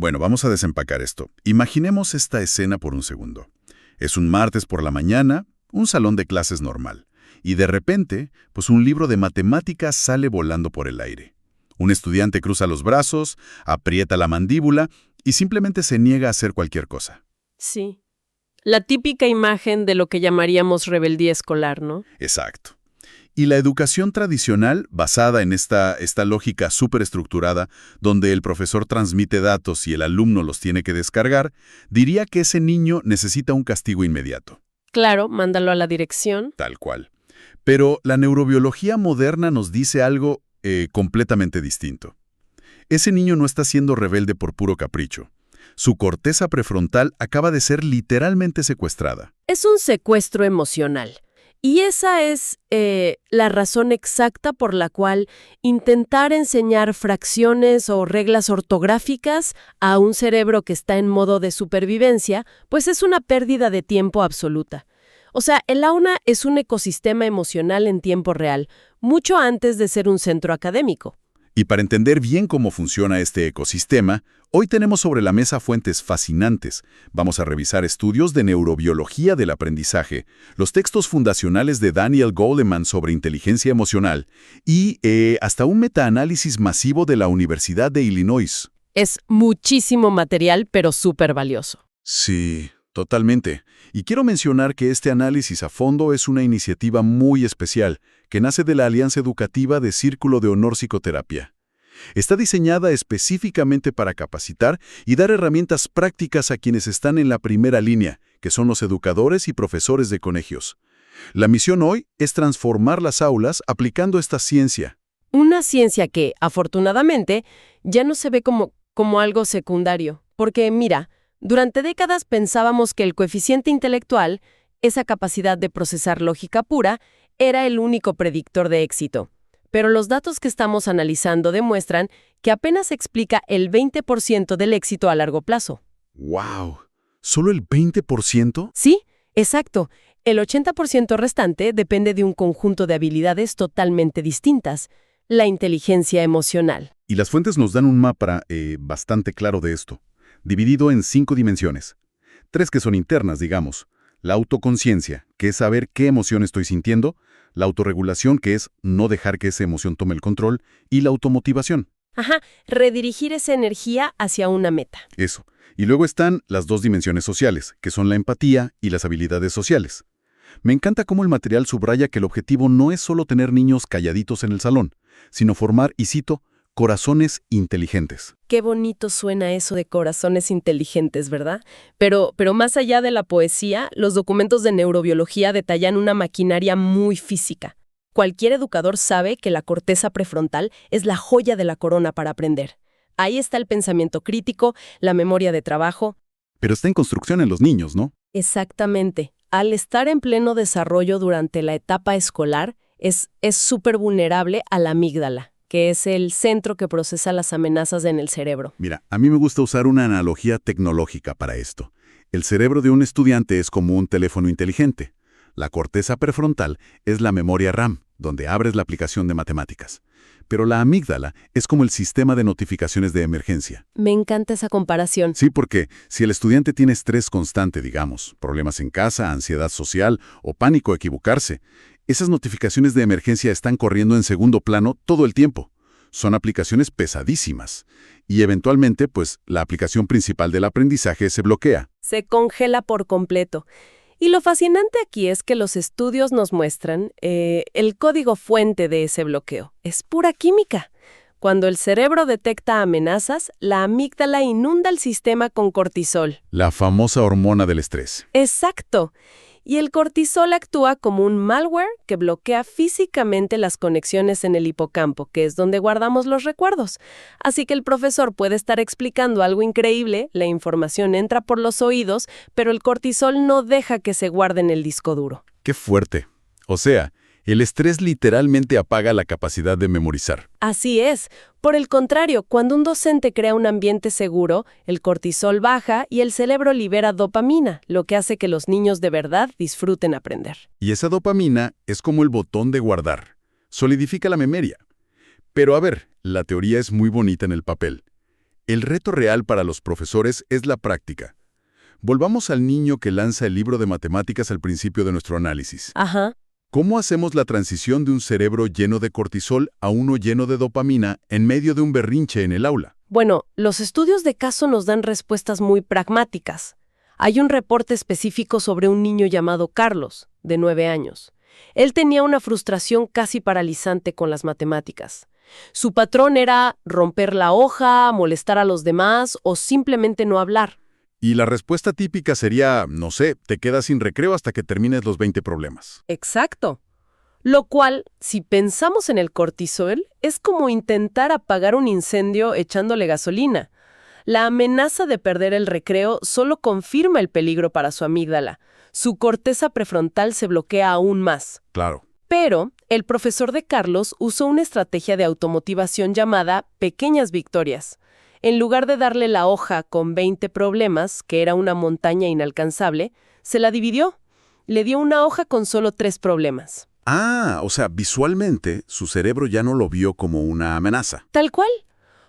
Bueno, vamos a desempacar esto. Imaginemos esta escena por un segundo. Es un martes por la mañana, un salón de clases normal. Y de repente, pues un libro de matemáticas sale volando por el aire. Un estudiante cruza los brazos, aprieta la mandíbula y simplemente se niega a hacer cualquier cosa. Sí. La típica imagen de lo que llamaríamos rebeldía escolar, ¿no? Exacto. Y la educación tradicional, basada en esta lógica superestructurada, donde el profesor transmite datos y el alumno los tiene que descargar, diría que ese niño necesita un castigo inmediato. Claro, mándalo a la dirección. Tal cual. Pero la neurobiología moderna nos dice algo completamente distinto. Ese niño no está siendo rebelde por puro capricho. Su corteza prefrontal acaba de ser literalmente secuestrada. Es un secuestro emocional. Y esa es la razón exacta por la cual intentar enseñar fracciones o reglas ortográficas a un cerebro que está en modo de supervivencia, pues es una pérdida de tiempo absoluta. O sea, el aula es un ecosistema emocional en tiempo real, mucho antes de ser un centro académico. Y para entender bien cómo funciona este ecosistema, hoy tenemos sobre la mesa fuentes fascinantes. Vamos a revisar estudios de neurobiología del aprendizaje, los textos fundacionales de Daniel Goleman sobre inteligencia emocional y hasta un metaanálisis masivo de la Universidad de Illinois. Es muchísimo material, pero súper valioso. Sí, totalmente. Y quiero mencionar que este análisis a fondo es una iniciativa muy especial, que nace de la Alianza Educativa de Círculo de Honor Psicoterapia. Está diseñada específicamente para capacitar y dar herramientas prácticas a quienes están en la primera línea, que son los educadores y profesores de colegios. La misión hoy es transformar las aulas aplicando esta ciencia. Una ciencia que, afortunadamente, ya no se ve como algo secundario. Porque, mira, durante décadas pensábamos que el coeficiente intelectual, esa capacidad de procesar lógica pura, era el único predictor de éxito. Pero los datos que estamos analizando demuestran que apenas explica el 20% del éxito a largo plazo. ¡Wow! ¿Solo el 20%? Sí, exacto. El 80% restante depende de un conjunto de habilidades totalmente distintas, la inteligencia emocional. Y las fuentes nos dan un mapa bastante claro de esto, dividido en 5 dimensiones. 3 que son internas, digamos. La autoconciencia, que es saber qué emoción estoy sintiendo. La autorregulación, que es no dejar que esa emoción tome el control. Y la automotivación. Ajá, redirigir esa energía hacia una meta. Eso. Y luego están las 2 dimensiones sociales, que son la empatía y las habilidades sociales. Me encanta cómo el material subraya que el objetivo no es solo tener niños calladitos en el salón, sino formar, y cito, corazones inteligentes. Qué bonito suena eso de corazones inteligentes, ¿verdad? Pero más allá de la poesía, los documentos de neurobiología detallan una maquinaria muy física. Cualquier educador sabe que la corteza prefrontal es la joya de la corona para aprender. Ahí está el pensamiento crítico, la memoria de trabajo. Pero está en construcción en los niños, ¿no? Exactamente. Al estar en pleno desarrollo durante la etapa escolar, es súper vulnerable a la amígdala, que es el centro que procesa las amenazas en el cerebro. Mira, a mí me gusta usar una analogía tecnológica para esto. El cerebro de un estudiante es como un teléfono inteligente. La corteza prefrontal es la memoria RAM, donde abres la aplicación de matemáticas. Pero la amígdala es como el sistema de notificaciones de emergencia. Me encanta esa comparación. Sí, porque si el estudiante tiene estrés constante, digamos, problemas en casa, ansiedad social o pánico a equivocarse, esas notificaciones de emergencia están corriendo en segundo plano todo el tiempo. Son aplicaciones pesadísimas. Y eventualmente, pues, la aplicación principal del aprendizaje se bloquea. Se congela por completo. Y lo fascinante aquí es que los estudios nos muestran el código fuente de ese bloqueo. Es pura química. Cuando el cerebro detecta amenazas, la amígdala inunda el sistema con cortisol. La famosa hormona del estrés. Exacto. Y el cortisol actúa como un malware que bloquea físicamente las conexiones en el hipocampo, que es donde guardamos los recuerdos. Así que el profesor puede estar explicando algo increíble, la información entra por los oídos, pero el cortisol no deja que se guarde en el disco duro. ¡Qué fuerte! O sea, el estrés literalmente apaga la capacidad de memorizar. Así es. Por el contrario, cuando un docente crea un ambiente seguro, el cortisol baja y el cerebro libera dopamina, lo que hace que los niños de verdad disfruten aprender. Y esa dopamina es como el botón de guardar. Solidifica la memoria. Pero a ver, la teoría es muy bonita en el papel. El reto real para los profesores es la práctica. Volvamos al niño que lanza el libro de matemáticas al principio de nuestro análisis. Ajá. ¿Cómo hacemos la transición de un cerebro lleno de cortisol a uno lleno de dopamina en medio de un berrinche en el aula? Bueno, los estudios de caso nos dan respuestas muy pragmáticas. Hay un reporte específico sobre un niño llamado Carlos, de 9 años. Él tenía una frustración casi paralizante con las matemáticas. Su patrón era romper la hoja, molestar a los demás o simplemente no hablar. Y la respuesta típica sería, no sé, te quedas sin recreo hasta que termines los 20 problemas. Exacto. Lo cual, si pensamos en el cortisol, es como intentar apagar un incendio echándole gasolina. La amenaza de perder el recreo solo confirma el peligro para su amígdala. Su corteza prefrontal se bloquea aún más. Claro. Pero el profesor de Carlos usó una estrategia de automotivación llamada pequeñas victorias. En lugar de darle la hoja con 20 problemas, que era una montaña inalcanzable, se la dividió. Le dio una hoja con solo 3 problemas. Ah, o sea, visualmente su cerebro ya no lo vio como una amenaza. Tal cual.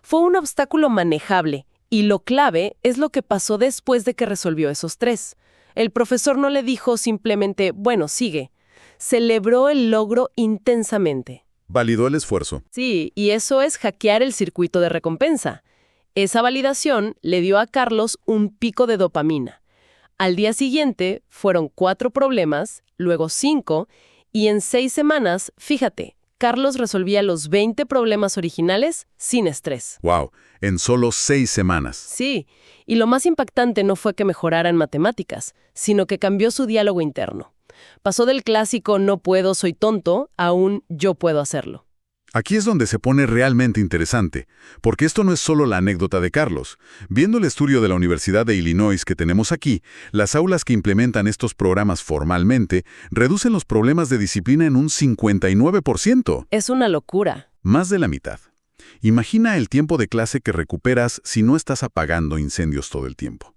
Fue un obstáculo manejable. Y lo clave es lo que pasó después de que resolvió esos 3. El profesor no le dijo simplemente, bueno, sigue. Celebró el logro intensamente. Validó el esfuerzo. Sí, y eso es hackear el circuito de recompensa. Esa validación le dio a Carlos un pico de dopamina. Al día siguiente fueron 4 problemas, luego 5, y en 6 semanas, fíjate, Carlos resolvía los 20 problemas originales sin estrés. ¡Wow! En solo 6 semanas. Sí, y lo más impactante no fue que mejorara en matemáticas, sino que cambió su diálogo interno. Pasó del clásico no puedo, soy tonto, a un yo puedo hacerlo. Aquí es donde se pone realmente interesante, porque esto no es solo la anécdota de Carlos. Viendo el estudio de la Universidad de Illinois que tenemos aquí, las aulas que implementan estos programas formalmente reducen los problemas de disciplina en un 59%. Es una locura. Más de la mitad. Imagina el tiempo de clase que recuperas si no estás apagando incendios todo el tiempo.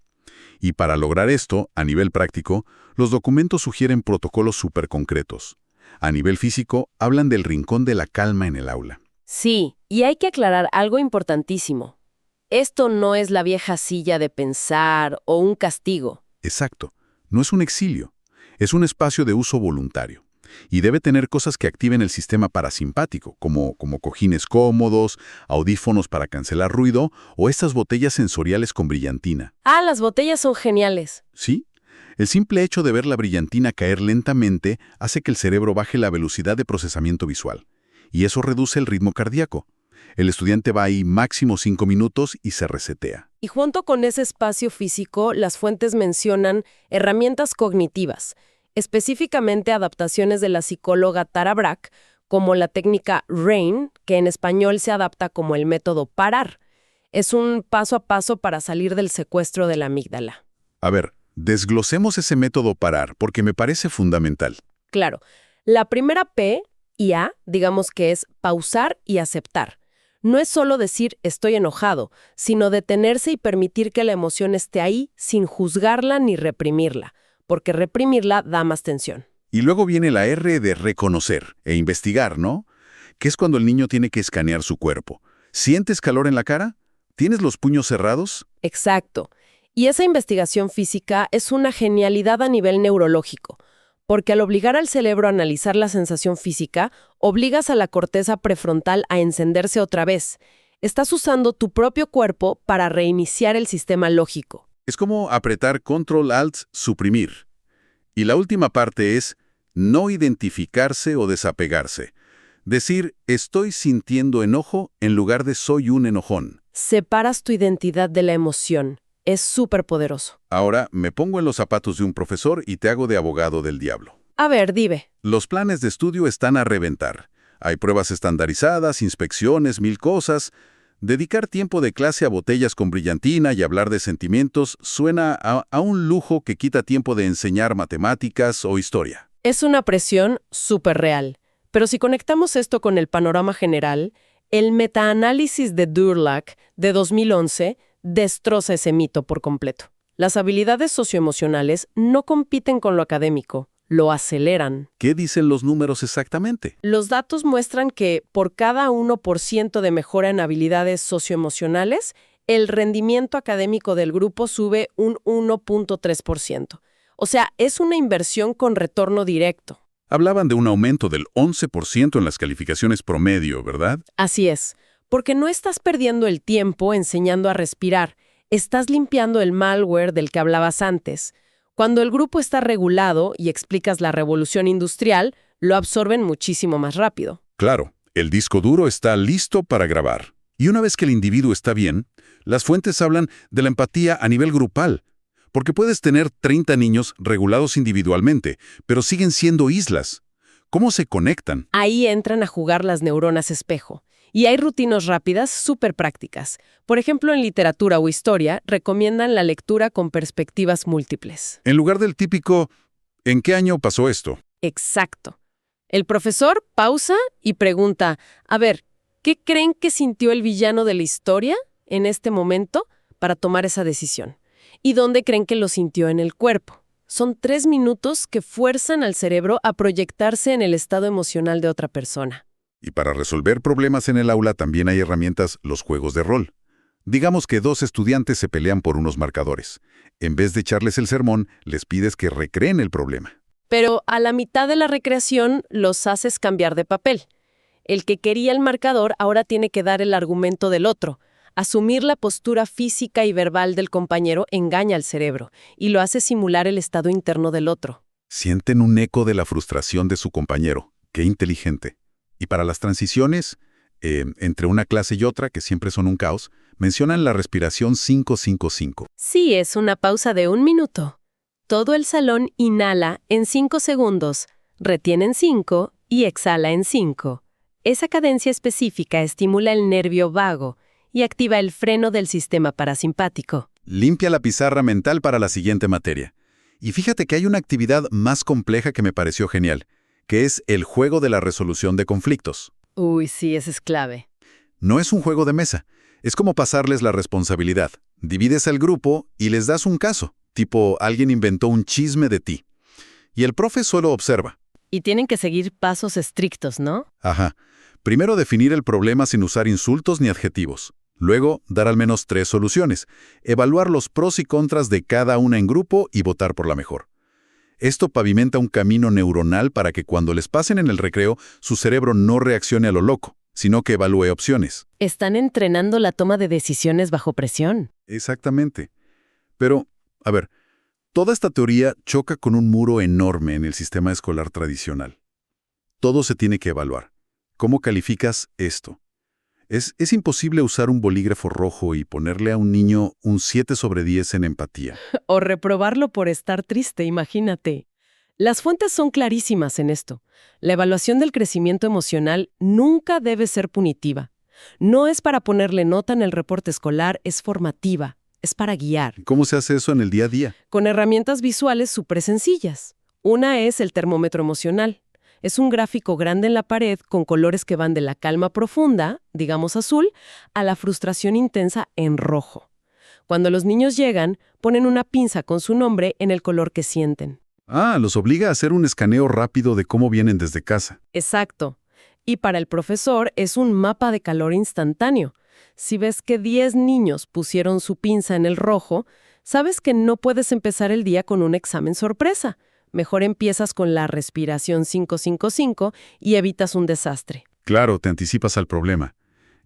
Y para lograr esto, a nivel práctico, los documentos sugieren protocolos súper concretos. A nivel físico, hablan del rincón de la calma en el aula. Sí, y hay que aclarar algo importantísimo. Esto no es la vieja silla de pensar o un castigo. Exacto. No es un exilio. Es un espacio de uso voluntario. Y debe tener cosas que activen el sistema parasimpático, como cojines cómodos, audífonos para cancelar ruido o estas botellas sensoriales con brillantina. Ah, las botellas son geniales. ¿Sí? El simple hecho de ver la brillantina caer lentamente hace que el cerebro baje la velocidad de procesamiento visual. Y eso reduce el ritmo cardíaco. El estudiante va ahí máximo 5 minutos y se resetea. Y junto con ese espacio físico, las fuentes mencionan herramientas cognitivas, específicamente adaptaciones de la psicóloga Tara Brach, como la técnica RAIN, que en español se adapta como el método parar. Es un paso a paso para salir del secuestro de la amígdala. A ver, desglosemos ese método parar, porque me parece fundamental. Claro, la primera P y A, digamos que es pausar y aceptar. No es solo decir estoy enojado, sino detenerse y permitir que la emoción esté ahí sin juzgarla ni reprimirla, porque reprimirla da más tensión. Y luego viene la R de reconocer e investigar, ¿no? Que es cuando el niño tiene que escanear su cuerpo. ¿Sientes calor en la cara? ¿Tienes los puños cerrados? Exacto. Y esa investigación física es una genialidad a nivel neurológico, porque al obligar al cerebro a analizar la sensación física, obligas a la corteza prefrontal a encenderse otra vez. Estás usando tu propio cuerpo para reiniciar el sistema lógico. Es como apretar Control-Alt, suprimir. Y la última parte es no identificarse o desapegarse. Decir, estoy sintiendo enojo en lugar de soy un enojón. Separas tu identidad de la emoción. Es súper poderoso. Ahora me pongo en los zapatos de un profesor y te hago de abogado del diablo. A ver, dime. Los planes de estudio están a reventar. Hay pruebas estandarizadas, inspecciones, 1000 cosas. Dedicar tiempo de clase a botellas con brillantina y hablar de sentimientos suena a un lujo que quita tiempo de enseñar matemáticas o historia. Es una presión súper real. Pero si conectamos esto con el panorama general, el metaanálisis de Durlach de 2011 destroza ese mito por completo. Las habilidades socioemocionales no compiten con lo académico, lo aceleran. ¿Qué dicen los números exactamente? Los datos muestran que por cada 1% de mejora en habilidades socioemocionales, el rendimiento académico del grupo sube un 1.3%. O sea, es una inversión con retorno directo. Hablaban de un aumento del 11% en las calificaciones promedio, ¿verdad? Así es, porque no estás perdiendo el tiempo enseñando a respirar, estás limpiando el malware del que hablabas antes. Cuando el grupo está regulado y explicas la revolución industrial, lo absorben muchísimo más rápido. Claro, el disco duro está listo para grabar. Y una vez que el individuo está bien, las fuentes hablan de la empatía a nivel grupal, porque puedes tener 30 niños regulados individualmente, pero siguen siendo islas. ¿Cómo se conectan? Ahí entran a jugar las neuronas espejo. Y hay rutinas rápidas súper prácticas. Por ejemplo, en literatura o historia, recomiendan la lectura con perspectivas múltiples. En lugar del típico, ¿en qué año pasó esto? Exacto. El profesor pausa y pregunta, a ver, ¿qué creen que sintió el villano de la historia en este momento para tomar esa decisión? ¿Y dónde creen que lo sintió en el cuerpo? Son 3 minutos que fuerzan al cerebro a proyectarse en el estado emocional de otra persona. Y para resolver problemas en el aula también hay herramientas, los juegos de rol. Digamos que 2 estudiantes se pelean por unos marcadores. En vez de echarles el sermón, les pides que recreen el problema. Pero a la mitad de la recreación los haces cambiar de papel. El que quería el marcador ahora tiene que dar el argumento del otro. Asumir la postura física y verbal del compañero engaña al cerebro y lo hace simular el estado interno del otro. Sienten un eco de la frustración de su compañero. ¡Qué inteligente! Y para las transiciones, entre una clase y otra, que siempre son un caos, mencionan la respiración 5-5-5. Sí, es una pausa de 1 minuto. Todo el salón inhala en 5 segundos, retiene en 5 y exhala en 5. Esa cadencia específica estimula el nervio vago y activa el freno del sistema parasimpático. Limpia la pizarra mental para la siguiente materia. Y fíjate que hay una actividad más compleja que me pareció genial, que es el juego de la resolución de conflictos. Uy, sí, ese es clave. No es un juego de mesa, es como pasarles la responsabilidad. Divides al grupo y les das un caso, tipo alguien inventó un chisme de ti. Y el profe solo observa. Y tienen que seguir pasos estrictos, ¿no? Ajá. Primero definir el problema sin usar insultos ni adjetivos. Luego, dar al menos 3 soluciones. Evaluar los pros y contras de cada una en grupo y votar por la mejor. Esto pavimenta un camino neuronal para que cuando les pasen en el recreo, su cerebro no reaccione a lo loco, sino que evalúe opciones. Están entrenando la toma de decisiones bajo presión. Exactamente. Pero, a ver, toda esta teoría choca con un muro enorme en el sistema escolar tradicional. Todo se tiene que evaluar. ¿Cómo calificas esto? Es imposible usar un bolígrafo rojo y ponerle a un niño un 7/10 en empatía. O reprobarlo por estar triste, imagínate. Las fuentes son clarísimas en esto. La evaluación del crecimiento emocional nunca debe ser punitiva. No es para ponerle nota en el reporte escolar, es formativa, es para guiar. ¿Cómo se hace eso en el día a día? Con herramientas visuales súper sencillas. Una es el termómetro emocional. Es un gráfico grande en la pared con colores que van de la calma profunda, digamos azul, a la frustración intensa en rojo. Cuando los niños llegan, ponen una pinza con su nombre en el color que sienten. Ah, los obliga a hacer un escaneo rápido de cómo vienen desde casa. Exacto. Y para el profesor es un mapa de calor instantáneo. Si ves que 10 niños pusieron su pinza en el rojo, sabes que no puedes empezar el día con un examen sorpresa. Mejor empiezas con la respiración 5-5-5 y evitas un desastre. Claro, te anticipas al problema.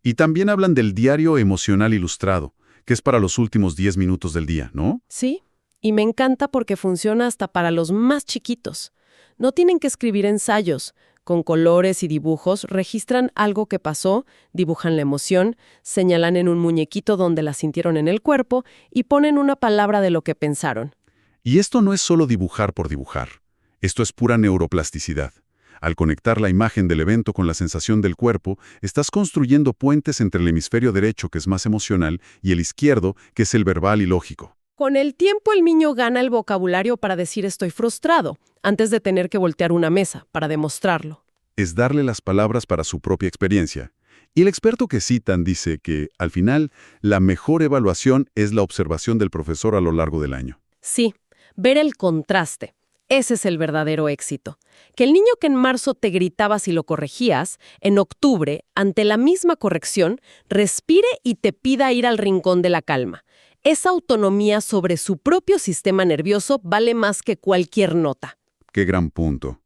Y también hablan del diario emocional ilustrado, que es para los últimos 10 minutos del día, ¿no? Sí, y me encanta porque funciona hasta para los más chiquitos. No tienen que escribir ensayos. Con colores y dibujos registran algo que pasó, dibujan la emoción, señalan en un muñequito donde la sintieron en el cuerpo y ponen una palabra de lo que pensaron. Y esto no es solo dibujar por dibujar. Esto es pura neuroplasticidad. Al conectar la imagen del evento con la sensación del cuerpo, estás construyendo puentes entre el hemisferio derecho, que es más emocional, y el izquierdo, que es el verbal y lógico. Con el tiempo el niño gana el vocabulario para decir estoy frustrado, antes de tener que voltear una mesa para demostrarlo. Es darle las palabras para su propia experiencia. Y el experto que citan dice que, al final, la mejor evaluación es la observación del profesor a lo largo del año. Sí, ver el contraste. Ese es el verdadero éxito. Que el niño que en marzo te gritaba si lo corregías, en octubre, ante la misma corrección, respire y te pida ir al rincón de la calma. Esa autonomía sobre su propio sistema nervioso vale más que cualquier nota. Qué gran punto.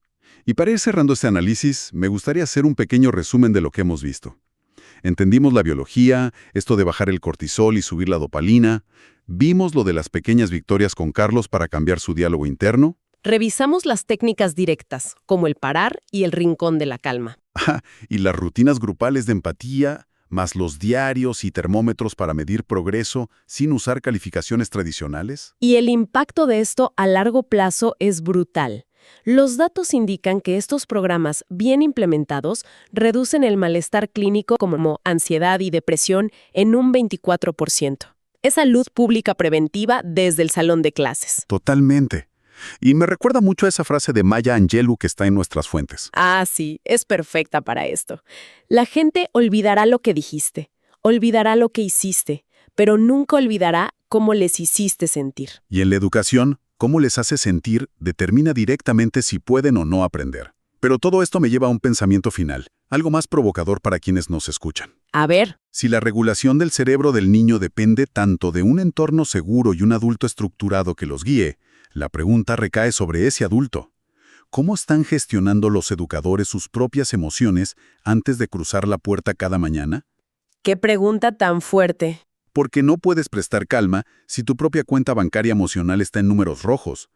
Y para ir cerrando este análisis, me gustaría hacer un pequeño resumen de lo que hemos visto. Entendimos la biología, esto de bajar el cortisol y subir la dopamina. Vimos lo de las pequeñas victorias con Carlos para cambiar su diálogo interno. Revisamos las técnicas directas, como el parar y el rincón de la calma. Y las rutinas grupales de empatía, más los diarios y termómetros para medir progreso sin usar calificaciones tradicionales. Y el impacto de esto a largo plazo es brutal. Los datos indican que estos programas bien implementados reducen el malestar clínico como ansiedad y depresión en un 24%. Es salud pública preventiva desde el salón de clases. Totalmente. Y me recuerda mucho a esa frase de Maya Angelou que está en nuestras fuentes. Ah, sí, es perfecta para esto. La gente olvidará lo que dijiste, olvidará lo que hiciste, pero nunca olvidará cómo les hiciste sentir. Y en la educación, cómo les hace sentir determina directamente si pueden o no aprender. Pero todo esto me lleva a un pensamiento final, algo más provocador para quienes nos escuchan. A ver, Si la regulación del cerebro del niño depende tanto de un entorno seguro y un adulto estructurado que los guíe, la pregunta recae sobre ese adulto. ¿Cómo están gestionando los educadores sus propias emociones antes de cruzar la puerta cada mañana? qué pregunta tan fuerte. Porque no puedes prestar calma si tu propia cuenta bancaria emocional está en números rojos.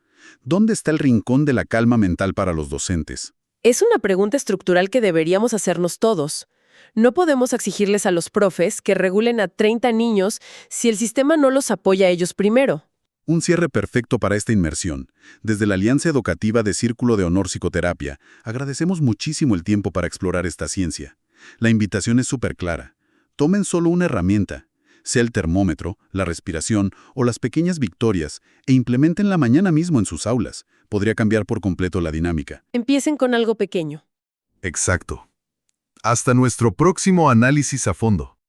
¿Dónde está el rincón de la calma mental para los docentes? Es una pregunta estructural que deberíamos hacernos todos. No podemos exigirles a los profes que regulen a 30 niños si el sistema no los apoya a ellos primero. Un cierre perfecto para esta inmersión. Desde la Alianza Educativa de Círculo de Honor Psicoterapia, agradecemos muchísimo el tiempo para explorar esta ciencia. La invitación es súper clara. Tomen solo una herramienta, sea el termómetro, la respiración o las pequeñas victorias, e implementenla mañana mismo en sus aulas. Podría cambiar por completo la dinámica. Empiecen con algo pequeño. Exacto. Hasta nuestro próximo análisis a fondo.